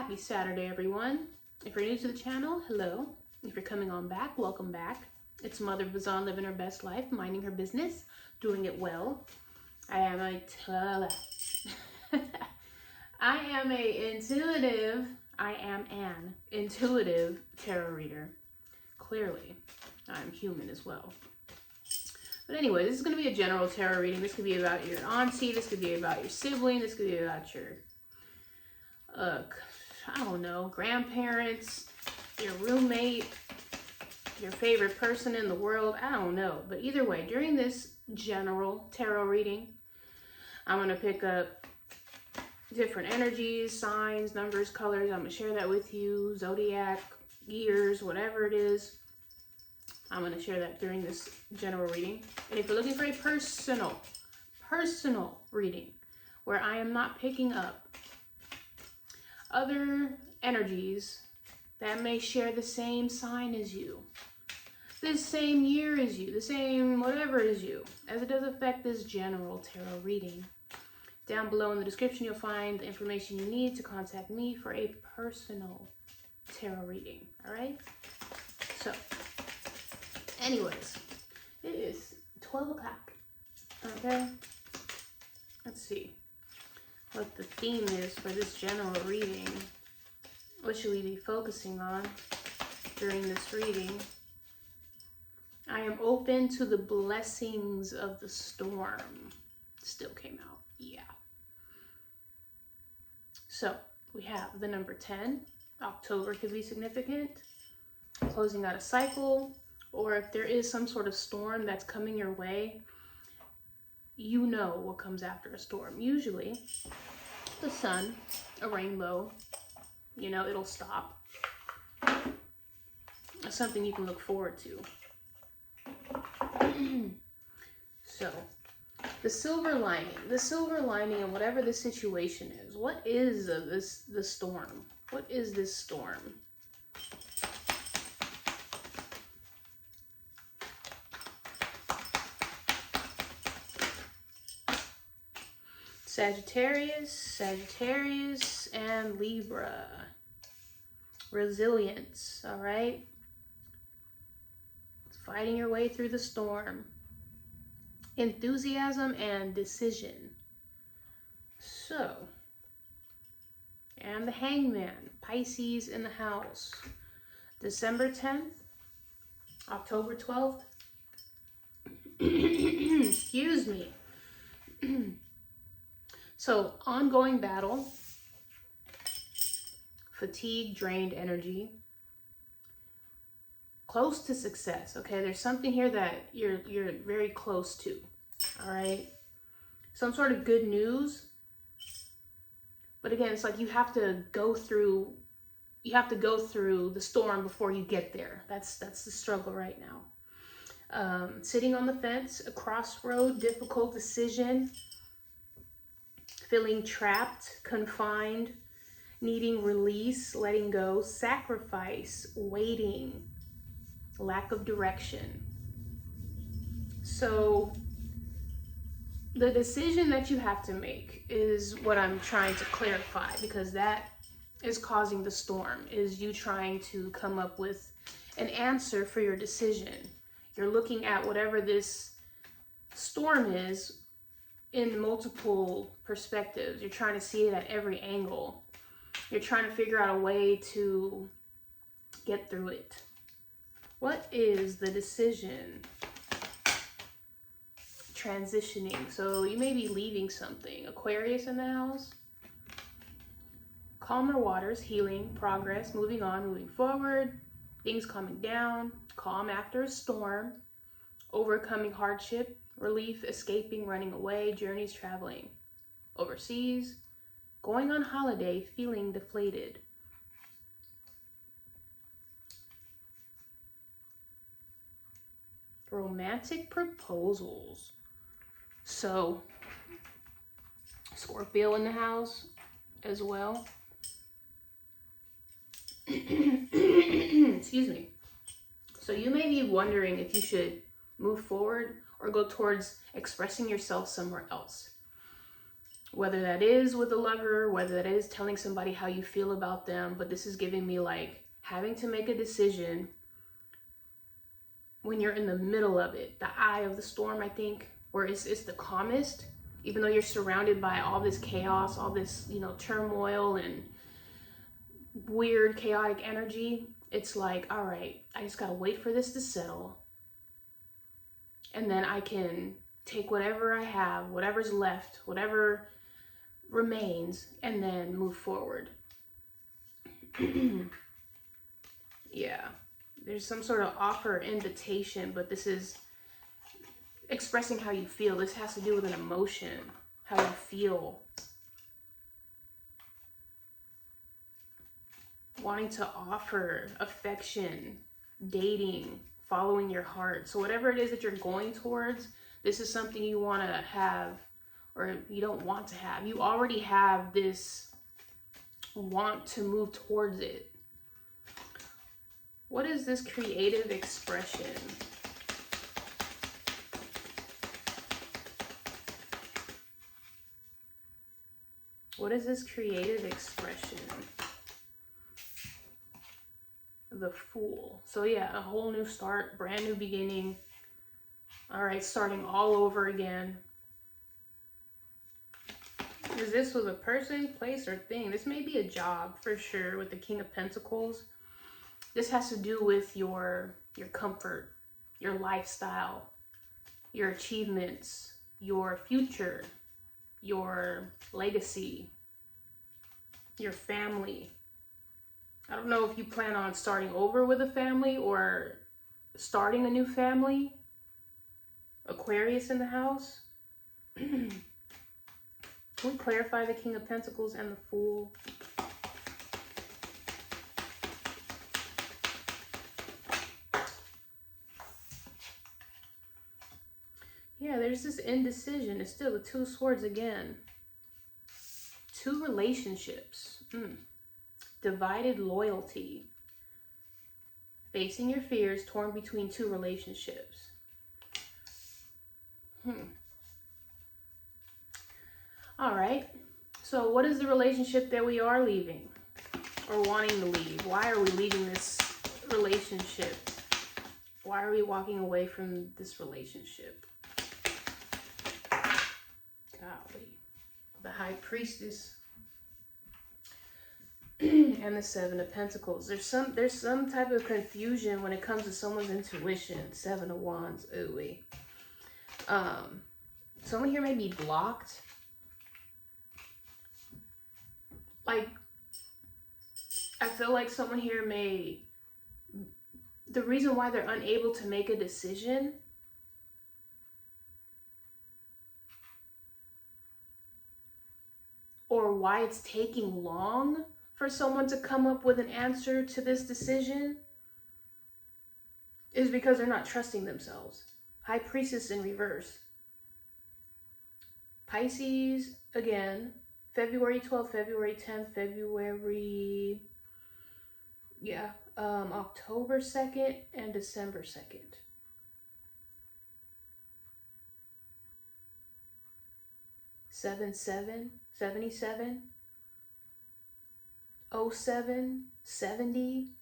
Happy Saturday, everyone. If you're new to the channel, hello. If you're coming on back, welcome back. It's Mother Bazan living her best life, minding her business, doing it well. I am an intuitive tarot reader. Clearly, I'm human as well. But anyway, this is going to be a general tarot reading. This could be about your auntie. This could be about your sibling. This could be about your, I don't know, grandparents, your roommate, your favorite person in the world. I don't know. But either way, during this general tarot reading, I'm going to pick up different energies, signs, numbers, colors. I'm going to share that with you. Zodiac, years, whatever it is. I'm going to share that during this general reading. And if you're looking for a personal reading where I am not picking up other energies that may share the same sign as you, the same year as you, the same whatever as you, as it does affect this general tarot reading, down below in the description you'll find the information you need to contact me for a personal tarot reading. All right? So, anyways, it is 12 o'clock, okay? Let's see what the theme is for this general reading. What should we be focusing on during this reading? I am open to the blessings of the storm. Still came out, yeah. So, we have the number 10. October could be significant. Closing out a cycle. Or if there is some sort of storm that's coming your way, you know what comes after a storm. Usually, the sun, a rainbow, you know, it'll stop. It's something you can look forward to. So, the silver lining in whatever the situation is. What is the storm? What is this storm? Sagittarius, and Libra. Resilience, all right? Fighting your way through the storm. Enthusiasm and decision. So, and the Hangman, Pisces in the house. December 10th, October 12th. Excuse me. So, ongoing battle, fatigue, drained energy, close to success, okay? There's something here that you're very close to, all right? Some sort of good news, but again, it's like you have to go through the storm before you get there. That's the struggle right now. Sitting on the fence, a crossroad, difficult decision, feeling trapped, confined, needing release, letting go, sacrifice, waiting, lack of direction. So the decision that you have to make is what I'm trying to clarify, because that is causing the storm, is you trying to come up with an answer for your decision. You're looking at whatever this storm is in multiple perspectives. You're trying to see it at every angle. You're trying to figure out a way to get through it. What is the decision? Transitioning. So you may be leaving something. Aquarius in the house. Calmer waters, healing, progress, moving on, moving forward, things calming down, calm after a storm, overcoming hardship, relief, escaping, running away, journeys, traveling, overseas, going on holiday, feeling deflated. Romantic proposals. So, Scorpio in the house as well. Excuse me. So you may be wondering if you should move forward or go towards expressing yourself somewhere else. Whether that is with a lover, whether that is telling somebody how you feel about them, but this is giving me like having to make a decision when you're in the middle of it, the eye of the storm, I think, where it's the calmest, even though you're surrounded by all this chaos, all this, you know, turmoil and weird chaotic energy. It's like, all right, I just gotta wait for this to settle, and then I can take whatever I have, whatever's left, whatever remains, and then move forward. Yeah, there's some sort of offer, invitation, but this is expressing how you feel. This has to do with an emotion, how you feel. Wanting to offer affection, dating, following your heart. So whatever it is that you're going towards, this is something you want to have, or you don't want to have. You already have this want to move towards it. What is this creative expression? What is this creative expression? The Fool. So yeah, a whole new start, brand new beginning. All right, starting all over again. Is this with a person, place, or thing? This may be a job for sure with the King of Pentacles. This has to do with your comfort, your lifestyle, your achievements, your future, your legacy, your family. I don't know if you plan on starting over with a family or starting a new family. Aquarius in the house. Can we clarify the King of Pentacles and the Fool? Yeah, there's this indecision. It's still the Two of Swords again. Two relationships. Divided loyalty. Facing your fears, torn between two relationships. All right. So what is the relationship that we are leaving or wanting to leave? Why are we leaving this relationship? Why are we walking away from this relationship? Golly. The High Priestess and the Seven of Pentacles. There's some type of confusion when it comes to someone's intuition. Seven of Wands. Ooh. Someone here may be blocked. Like, I feel like someone here may, the reason why they're unable to make a decision or why it's taking long for someone to come up with an answer to this decision is because they're not trusting themselves. High Priestess in reverse. Pisces, again, February 12th, February 10th, October 2nd and December 2nd. Seven, 77, 07, 70.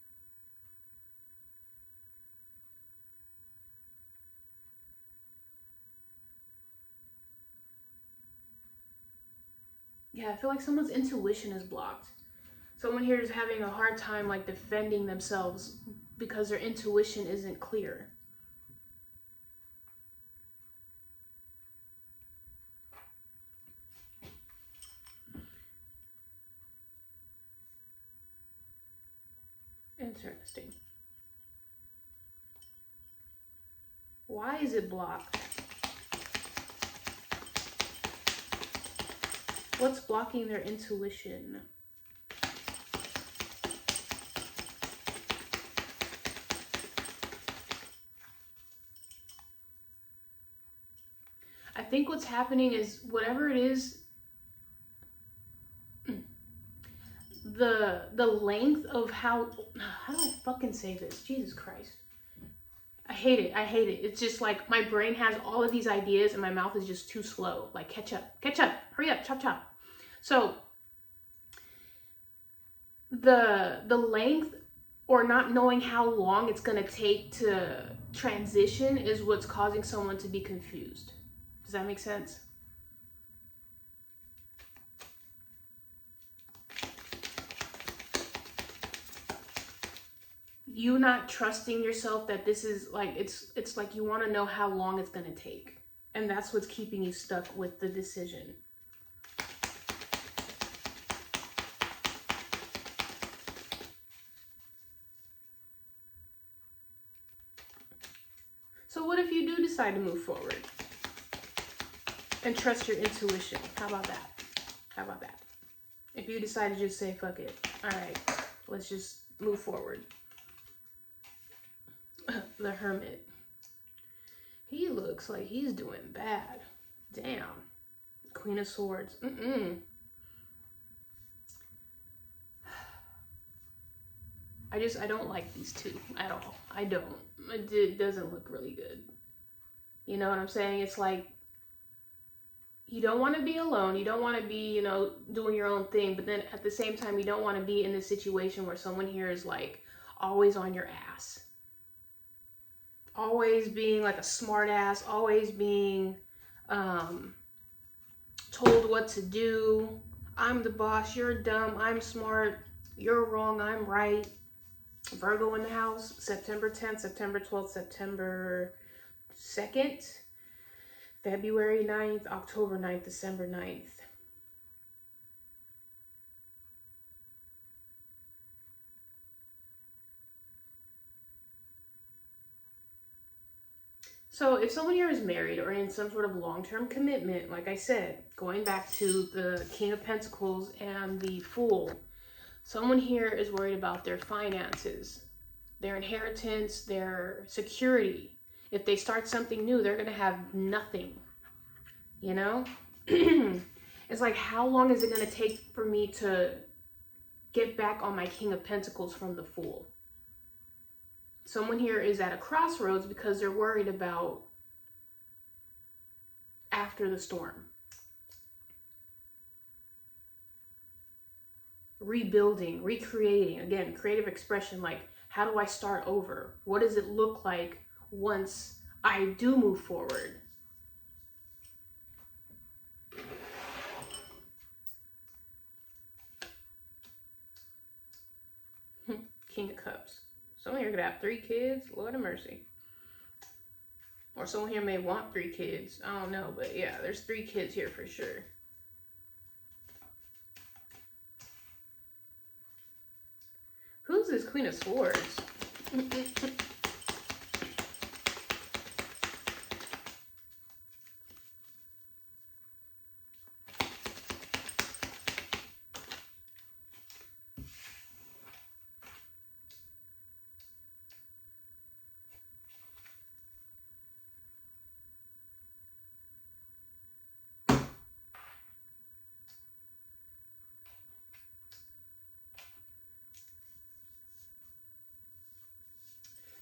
Yeah, I feel like someone's intuition is blocked. Someone here is having a hard time like defending themselves because their intuition isn't clear. Interesting. Why is it blocked? What's blocking their intuition? I think what's happening is whatever it is, the length of how do I fucking say this? Jesus Christ. I hate it. I hate it. It's just like my brain has all of these ideas and my mouth is just too slow. Like catch up, hurry up, chop chop. So the length, or not knowing how long it's going to take to transition, is what's causing someone to be confused. Does that make sense? You not trusting yourself that this is like, it's like you want to know how long it's going to take. And that's what's keeping you stuck with the decision. So what if you do decide to move forward and trust your intuition? How about that? How about that? If you decide to just say, fuck it. All right, let's just move forward. The Hermit. He looks like he's doing bad. Damn. Queen of Swords. I don't like these two at all. I don't. It doesn't look really good. You know what I'm saying? It's like, you don't want to be alone. You don't want to be, you know, doing your own thing. But then at the same time, you don't want to be in this situation where someone here is like always on your ass. Always being like a smart ass. Always being told what to do. I'm the boss. You're dumb. I'm smart. You're wrong. I'm right. Virgo in the house. September 10th, September 12th, September 2nd. February 9th, October 9th, December 9th. So if someone here is married or in some sort of long-term commitment, like I said, going back to the King of Pentacles and the Fool, someone here is worried about their finances, their inheritance, their security. If they start something new, they're going to have nothing, you know? It's like, how long is it going to take for me to get back on my King of Pentacles from the Fool? Someone here is at a crossroads because they're worried about after the storm. Rebuilding, recreating, again, creative expression, like, how do I start over? What does it look like once I do move forward? King of Cups. Someone here could have 3 kids. Lord of mercy. Or someone here may want 3 kids. I don't know, but yeah, there's 3 kids here for sure. Who's this Queen of Swords?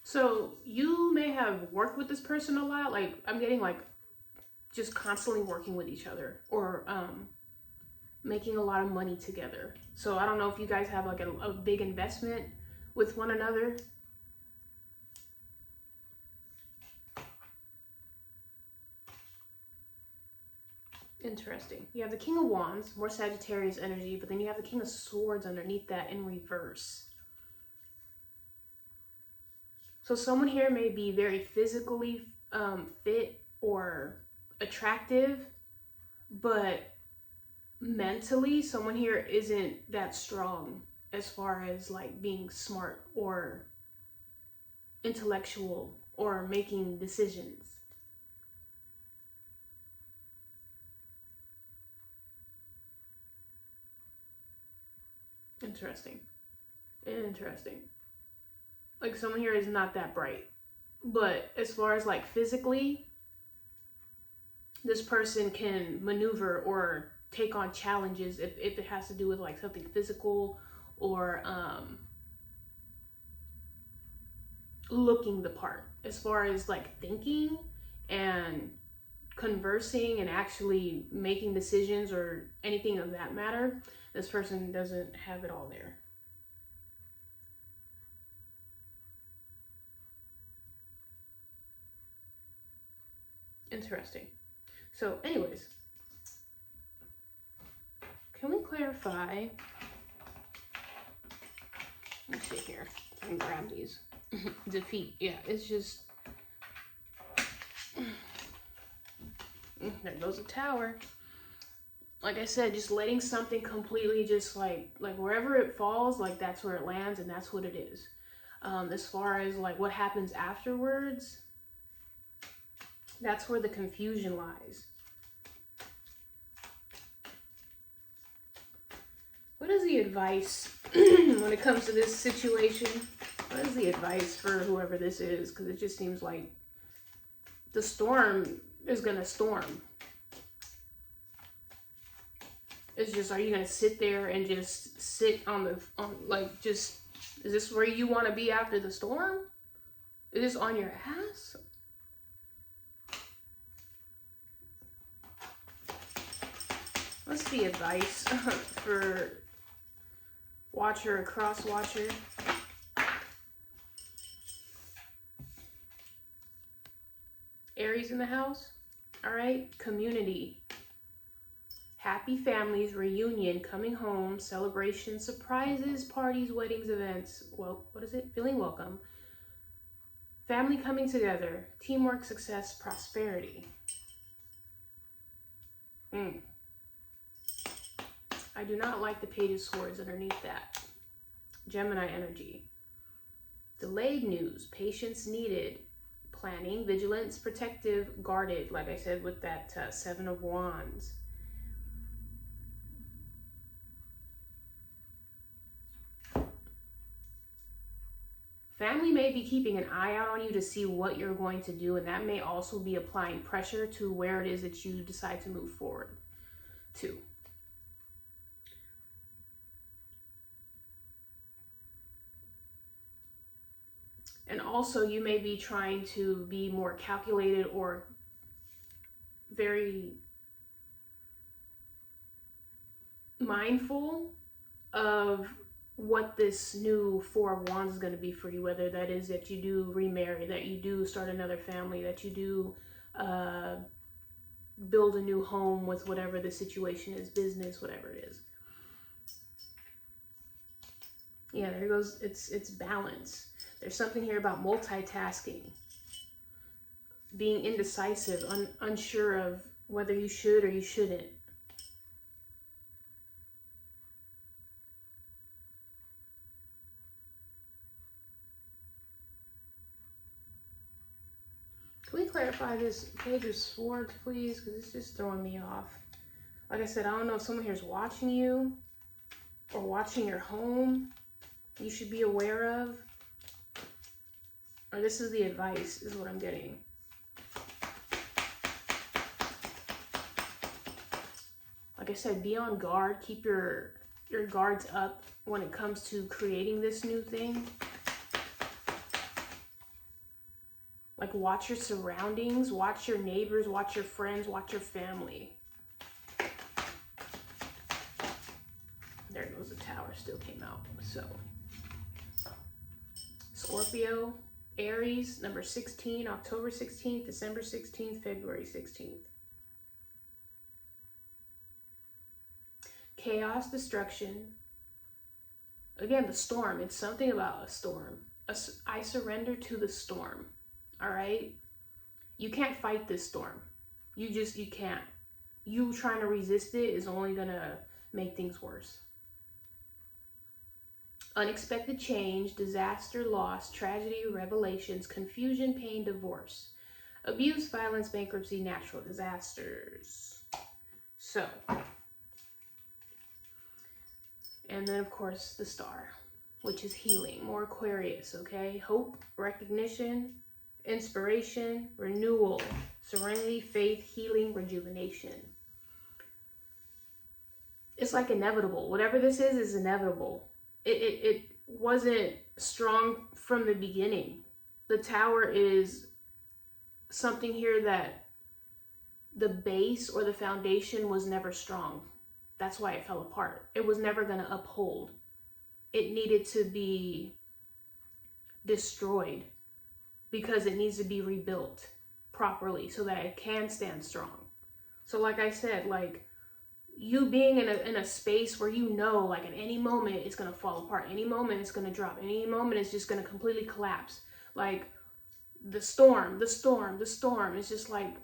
So you may have worked with this person a lot. Like, I'm getting like just constantly working with each other, or making a lot of money together. So I don't know if you guys have like a big investment with one another. Interesting. You have the King of Wands, more Sagittarius energy, but then you have the King of Swords underneath that in reverse. So someone here may be very physically fit or attractive, but mentally someone here isn't that strong as far as like being smart or intellectual or making decisions. Interesting. Interesting. Like, someone here is not that bright. But as far as like physically, this person can maneuver or take on challenges if it has to do with like something physical or looking the part. As far as like thinking and conversing and actually making decisions or anything of that matter, this person doesn't have it all there. Interesting. So anyways, can we clarify? Let's see here. I can grab these. Defeat. Yeah, it's just... There goes a tower. Like I said, just letting something completely just like wherever it falls, like that's where it lands and that's what it is. As far as like what happens afterwards, that's where the confusion lies. What is the advice when it comes to this situation? What is the advice for whoever this is? Because it just seems like the storm is going to storm. It's just, are you going to sit there and just sit like, just, is this where you want to be after the storm? Is this on your ass? What's the advice for watcher or cross watcher? Aries in the house. All right. Community. Happy families, reunion, coming home, celebration, surprises, parties, weddings, events. Well, what is it? Feeling welcome. Family coming together. Teamwork, success, prosperity. I do not like the Page of Swords underneath that. Gemini energy. Delayed news, patience needed, planning, vigilance, protective, guarded, like I said with that Seven of Wands. Family may be keeping an eye out on you to see what you're going to do, and that may also be applying pressure to where it is that you decide to move forward to. And also you may be trying to be more calculated or very mindful of what this new Four of Wands is going to be for you, whether that is that you do remarry, that you do start another family, that you do build a new home with whatever the situation is, business, whatever it is. Yeah, there goes, it's balance. There's something here about multitasking, being indecisive, unsure of whether you should or you shouldn't. Can we clarify this Page of Swords, please? Because it's just throwing me off. Like I said, I don't know if someone here is watching you or watching your home you should be aware of. Or this is the advice, is what I'm getting. Like I said, be on guard. Keep your guards up when it comes to creating this new thing. Like, watch your surroundings, watch your neighbors, watch your friends, watch your family. There goes the tower, still came out. So, Scorpio, Aries, number 16, October 16th, December 16th, February 16th. Chaos, destruction. Again, the storm. It's something about a storm. I surrender to the storm. All right? You can't fight this storm. You can't. You trying to resist it is only going to make things worse. Unexpected change, disaster, loss, tragedy, revelations, confusion, pain, divorce, abuse, violence, bankruptcy, natural disasters. So, and then of course the star, which is healing, more Aquarius, okay? Hope, recognition, inspiration, renewal, serenity, faith, healing, rejuvenation. It's like inevitable. Whatever this is inevitable. It wasn't strong from the beginning. The tower is something here that the base or the foundation was never strong. That's why it fell apart. It was never going to uphold. It needed to be destroyed because it needs to be rebuilt properly so that it can stand strong. So like I said, like you being in a space where you know, like at any moment it's going to fall apart, any moment it's going to drop, any moment it's just going to completely collapse. Like the storm, it's just like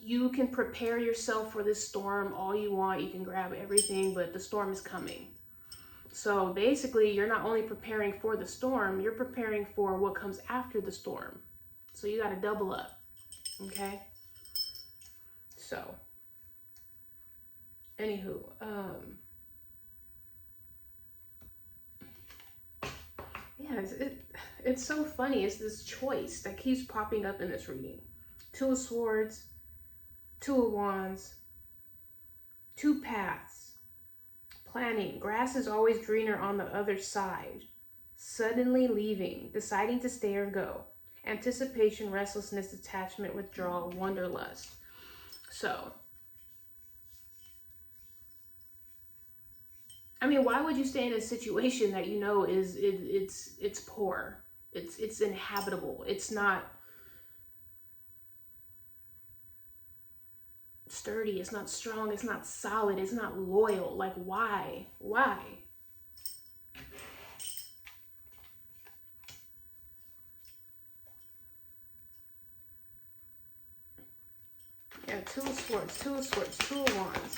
you can prepare yourself for this storm all you want, you can grab everything, but the storm is coming. So basically you're not only preparing for the storm, you're preparing for what comes after the storm. So you got to double up. Okay, so anywho, yeah, it's so funny. It's this choice that keeps popping up in this reading. 2 of Swords, 2 of Wands, 2 paths, planning. Grass is always greener on the other side. Suddenly leaving, deciding to stay or go. Anticipation, restlessness, detachment, withdrawal, wanderlust. So, I mean, why would you stay in a situation that you know is it's poor, it's inhabitable, it's not sturdy, it's not strong, it's not solid, it's not loyal? Like, why? Why? Yeah, 2 of Swords, 2 of Swords, 2 of Wands.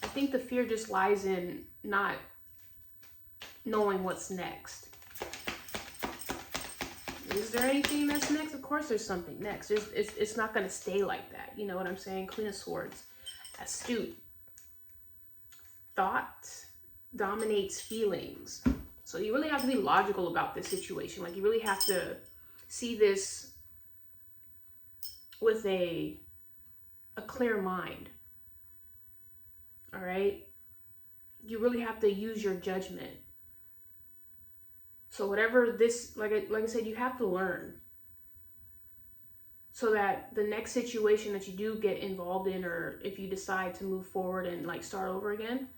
I think the fear just lies in not knowing what's next. Is there anything that's next? Of course there's something next. It's not going to stay like that. You know what I'm saying? Queen of Swords. Astute. Thought dominates feelings. So you really have to be logical about this situation. Like, you really have to see this with a clear mind. All right? You really have to use your judgment. So whatever this, like I said, you have to learn so that the next situation that you do get involved in, or if you decide to move forward and like start over again,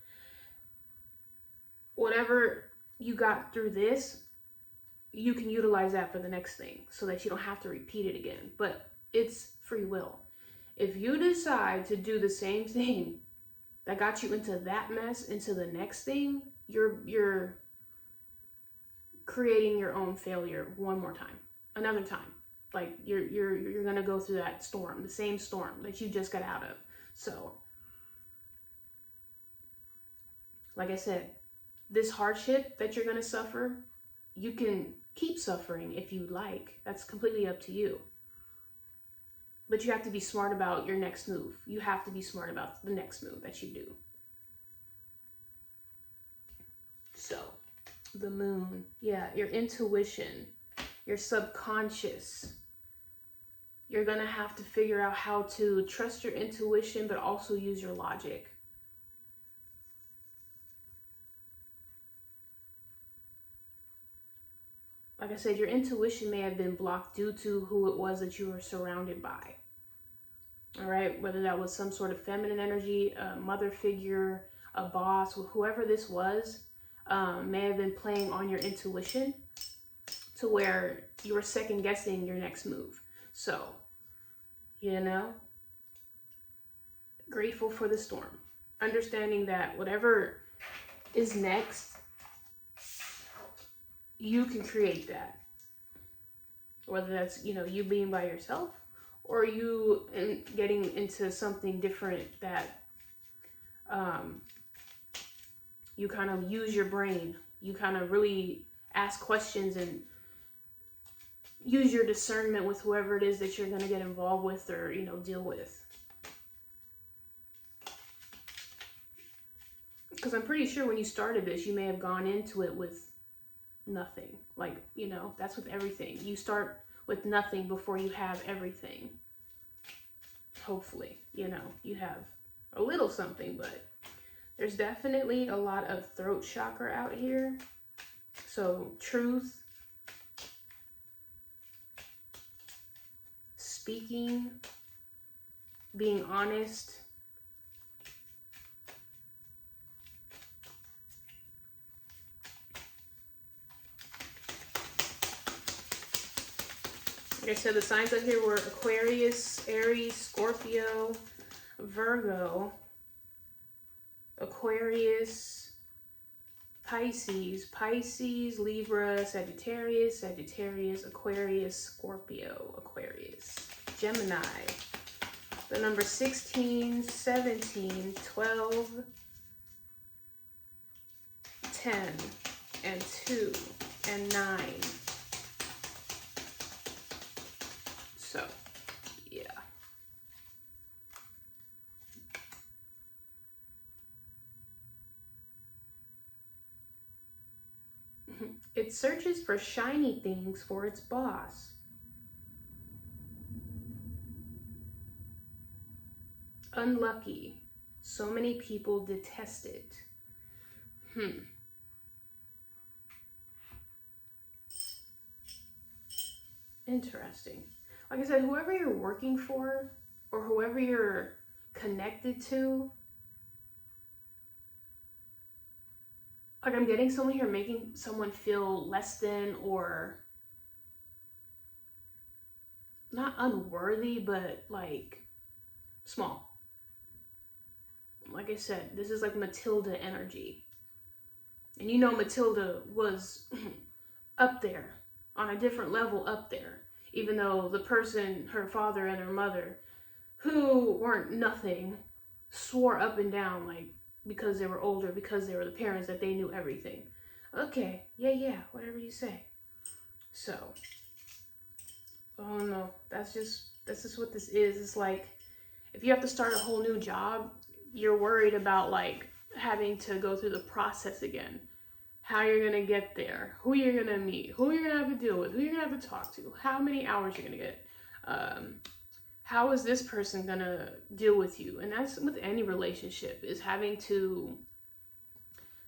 whatever you got through this, you can utilize that for the next thing so that you don't have to repeat it again. But it's free will. If you decide to do the same thing that got you into that mess, into the next thing, you're creating your own failure one more time, another time. Like you're gonna go through that storm, the same storm that you just got out of. So, like I said, this hardship that you're gonna suffer, you can keep suffering if you like. That's completely up to you. But you have to be smart about your next move. You have to be smart about the next move that you do. So, the Moon, yeah, your intuition, your subconscious. You're gonna have to figure out how to trust your intuition, but also use your logic. Like I said, your intuition may have been blocked due to who it was that you were surrounded by. All right, whether that was some sort of feminine energy, a mother figure, a boss, whoever this was, may have been playing on your intuition to where you were second guessing your next move. So, you know, grateful for the storm. Understanding that whatever is next, you can create that. Whether that's, you know, you being by yourself or you getting into something different that you kind of use your brain. You kind of really ask questions and use your discernment with whoever it is that you're going to get involved with or, you know, deal with. Because I'm pretty sure when you started this, you may have gone into it with nothing. Like, you know, that's with everything. You start with nothing before you have everything. Hopefully, you know, you have a little something, but there's definitely a lot of throat chakra out here. So truth, speaking, being honest. Like I said, the signs up here were Aquarius, Aries, Scorpio, Virgo, Aquarius, Pisces, Libra, Sagittarius, Aquarius, Scorpio, Aquarius, Gemini. The number 16, 17, 12, 10, and 2, and 9. So, yeah. It searches for shiny things for its boss. Unlucky. So many people detest it. Interesting. Like I said, whoever you're working for or whoever you're connected to, like I'm getting someone here making someone feel less than or not unworthy, but like small. Like I said, this is like Matilda energy. And you know Matilda was up there, on a different level up there. Even though the person, her father and her mother, who weren't nothing, swore up and down, like, because they were older, because they were the parents, that they knew everything. Okay, yeah, whatever you say. So, oh no, that's just what this is. It's like, if you have to start a whole new job, you're worried about, like, having to go through the process again. How you're gonna get there, who you're gonna meet, who you're gonna have to deal with, who you're gonna have to talk to, how many hours you're gonna get, how is this person gonna deal with you? And that's with any relationship, is having to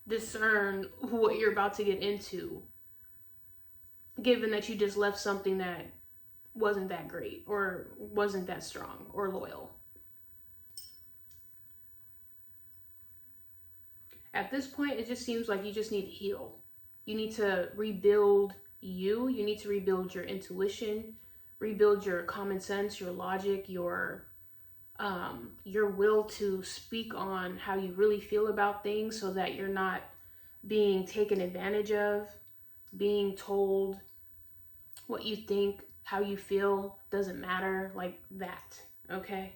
discern what you're about to get into, given that you just left something that wasn't that great or wasn't that strong or loyal. At this point, it just seems like you just need to heal. You need to rebuild you. You need to rebuild your intuition, rebuild your common sense, your logic, your will to speak on how you really feel about things, so that you're not being taken advantage of, being told what you think, how you feel doesn't matter, like that, okay?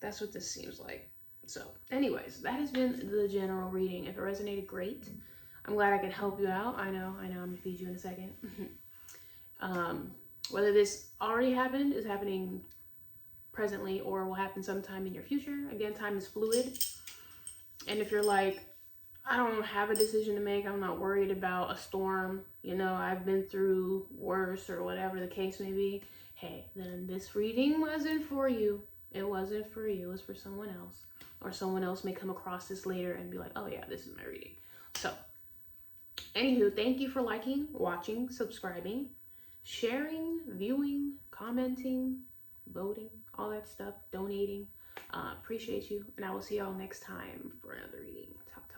That's what this seems like. So anyways, that has been the general reading. If it resonated, great. I'm glad I could help you out. I know, I'm gonna feed you in a second. Whether this already happened, is happening presently, or will happen sometime in your future. Again, time is fluid. And if you're like, I don't have a decision to make, I'm not worried about a storm, you know, I've been through worse, or whatever the case may be, hey, then this reading wasn't for you. It wasn't for you, it was for someone else. Or someone else may come across this later and be like, oh yeah, this is my reading. So, anywho, thank you for liking, watching, subscribing, sharing, viewing, commenting, voting, all that stuff, donating. Appreciate you. And I will see y'all next time for another reading. Talk